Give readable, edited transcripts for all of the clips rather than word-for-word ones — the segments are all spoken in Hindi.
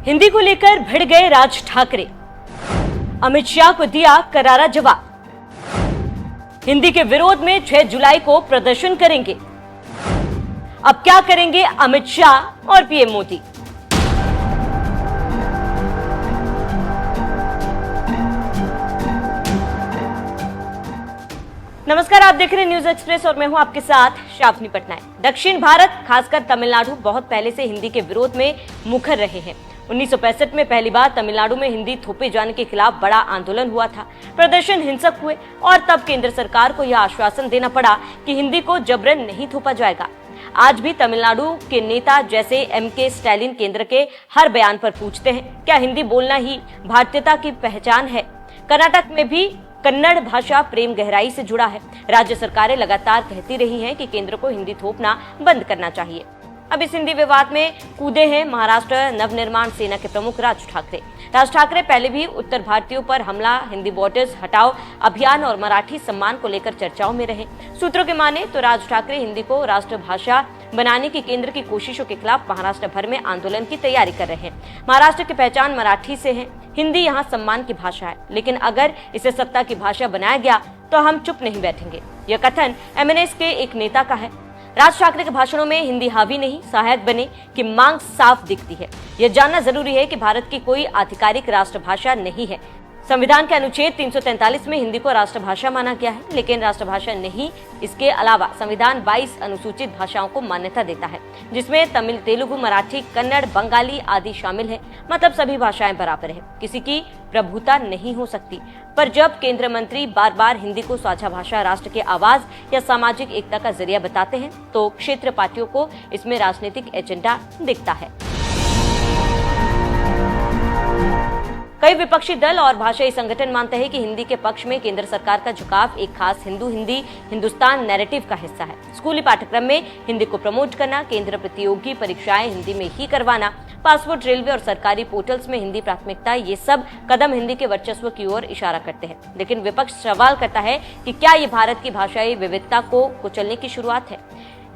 हिंदी को लेकर भिड़ गए राज ठाकरे। अमित शाह को दिया करारा जवाब। हिंदी के विरोध में 6 जुलाई को प्रदर्शन करेंगे। अब क्या करेंगे अमित शाह और पीएम मोदी? नमस्कार, आप देख रहे हैं न्यूज एक्सप्रेस और मैं हूं आपके साथ शाफनी पटनायक। दक्षिण भारत, खासकर तमिलनाडु बहुत पहले से हिंदी के विरोध में मुखर रहे हैं। 1965 में पहली बार तमिलनाडु में हिंदी थोपे जाने के खिलाफ बड़ा आंदोलन हुआ था। प्रदर्शन हिंसक हुए और तब केंद्र सरकार को यह आश्वासन देना पड़ा कि हिंदी को जबरन नहीं थोपा जाएगा। आज भी तमिलनाडु के नेता जैसे एमके स्टालिन केंद्र के हर बयान पर पूछते हैं, क्या हिंदी बोलना ही भारतीयता की पहचान है? कर्नाटक में भी कन्नड़ भाषा प्रेम गहराई से जुड़ा है। राज्य सरकारें लगातार कहती रही हैं कि केंद्र को हिंदी थोपना बंद करना चाहिए। अब इस हिंदी विवाद में कूदे हैं महाराष्ट्र नवनिर्माण सेना के प्रमुख राज ठाकरे। राज ठाकरे पहले भी उत्तर भारतीयों पर हमला, हिंदी बॉर्डर्स हटाओ अभियान और मराठी सम्मान को लेकर चर्चाओं में रहे। सूत्रों के माने तो राज ठाकरे हिंदी को राष्ट्रभाषा बनाने की केंद्र की कोशिशों के खिलाफ महाराष्ट्र भर में आंदोलन की तैयारी कर रहे हैं। महाराष्ट्र की पहचान मराठी से है। हिंदी यहाँ सम्मान की भाषा है, लेकिन अगर इसे सत्ता की भाषा बनाया गया तो हम चुप नहीं बैठेंगे। यह कथन एमएनएस के एक नेता का है। राज ठाकरे के भाषणों में हिंदी हावी नहीं सहायक बने की मांग साफ दिखती है। यह जानना जरूरी है कि भारत की कोई आधिकारिक राष्ट्रभाषा नहीं है। संविधान के अनुच्छेद 343 में हिंदी को राष्ट्रभाषा माना गया है, लेकिन राष्ट्रभाषा नहीं। इसके अलावा संविधान 22 अनुसूचित भाषाओं को मान्यता देता है, जिसमें तमिल, तेलुगु, मराठी, कन्नड़, बंगाली आदि शामिल है। मतलब सभी भाषाएं बराबर है, किसी की प्रभुता नहीं हो सकती। पर जब केंद्र मंत्री बार बार हिंदी को साझा भाषा, राष्ट्र के आवाज या सामाजिक एकता का जरिया बताते हैं, तो क्षेत्र पार्टियों को इसमें राजनीतिक एजेंडा दिखता है। कई विपक्षी दल और भाषाई संगठन मानते हैं कि हिंदी के पक्ष में केंद्र सरकार का झुकाव एक खास हिंदी हिंदुस्तान नैरेटिव का हिस्सा है। स्कूली पाठ्यक्रम में हिंदी को प्रमोट करना, केंद्र प्रतियोगी परीक्षाएं हिंदी में ही करवाना, पासपोर्ट, रेलवे और सरकारी पोर्टल्स में हिंदी प्राथमिकता, ये सब कदम हिंदी के वर्चस्व की ओर इशारा करते हैं। लेकिन विपक्ष सवाल करता है कि क्या ये भारत की भाषाई विविधता को कुचलने की शुरुआत है?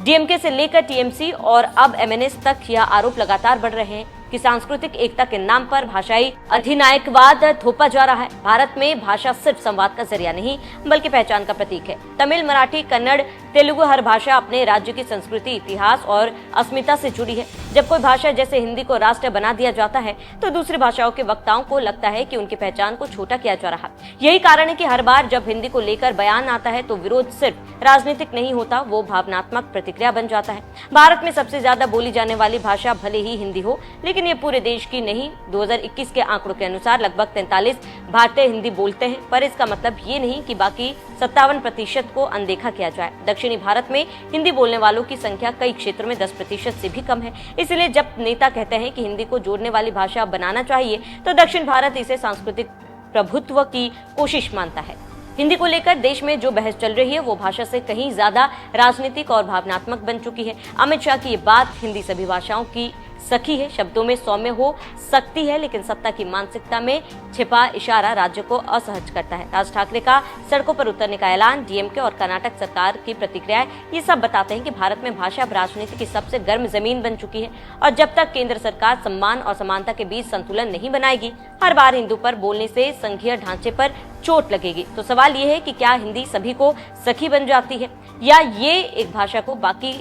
डीएमके से लेकर टीएमसी और अब एमएनएस तक यह आरोप लगातार बढ़ रहे हैं कि सांस्कृतिक एकता के नाम पर भाषाई अधिनायकवाद थोपा जा रहा है। भारत में भाषा सिर्फ संवाद का जरिया नहीं, बल्कि पहचान का प्रतीक है। तमिल, मराठी, कन्नड़, तेलुगु हर भाषा अपने राज्य की संस्कृति, इतिहास और अस्मिता से जुड़ी है। जब कोई भाषा जैसे हिंदी को राष्ट्र बना दिया जाता है, तो दूसरी भाषाओं के वक्ताओं को लगता है कि उनकी पहचान को छोटा किया जा रहा है। यही कारण है कि हर बार जब हिंदी को लेकर बयान आता है, तो विरोध सिर्फ राजनीतिक नहीं होता, वो भावनात्मक प्रतिक्रिया बन जाता है। भारत में सबसे ज्यादा बोली जाने वाली भाषा भले ही हिंदी हो, लेकिन ये पूरे देश की नहीं। 2021 के आंकड़ों के अनुसार लगभग 43 भारतीय हिंदी बोलते हैं, पर इसका मतलब ये नहीं कि बाकी 57% को अनदेखा किया जाए। दक्षिणी भारत में हिंदी बोलने वालों की संख्या कई क्षेत्रों में 10% से भी कम है। इसलिए जब नेता कहते हैं कि हिंदी को जोड़ने वाली भाषा बनाना चाहिए, तो दक्षिण भारत इसे सांस्कृतिक प्रभुत्व की कोशिश मानता है। हिंदी को लेकर देश में जो बहस चल रही है, वो भाषा से कहीं ज्यादा राजनीतिक और भावनात्मक बन चुकी है। अमित शाह की ये बात, हिंदी सभी भाषाओं की सखी है, शब्दों में सौम्य हो सकती है, लेकिन सत्ता की मानसिकता में छिपा इशारा राज्य को असहज करता है। राज ठाकरे का सड़कों पर उतरने का ऐलान, डीएमके और कर्नाटक सरकार की प्रतिक्रियाएं, ये सब बताते हैं कि भारत में भाषा अब राजनीति की सबसे गर्म जमीन बन चुकी है। और जब तक केंद्र सरकार सम्मान और समानता के बीच संतुलन नहीं बनाएगी, हर बार हिंदू पर बोलने से संघीय ढांचे पर चोट लगेगी। तो सवाल ये है कि क्या हिंदी सभी को सखी बन जाती है, या ये एक भाषा को बाकी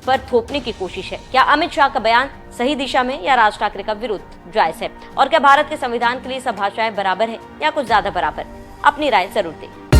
पर थोपने की कोशिश है? क्या अमित शाह का बयान सही दिशा में या राज ठाकरे का विरोध जायज है? और क्या भारत के संविधान के लिए सब भाषाएं बराबर है या कुछ ज्यादा बराबर? अपनी राय जरूर दें।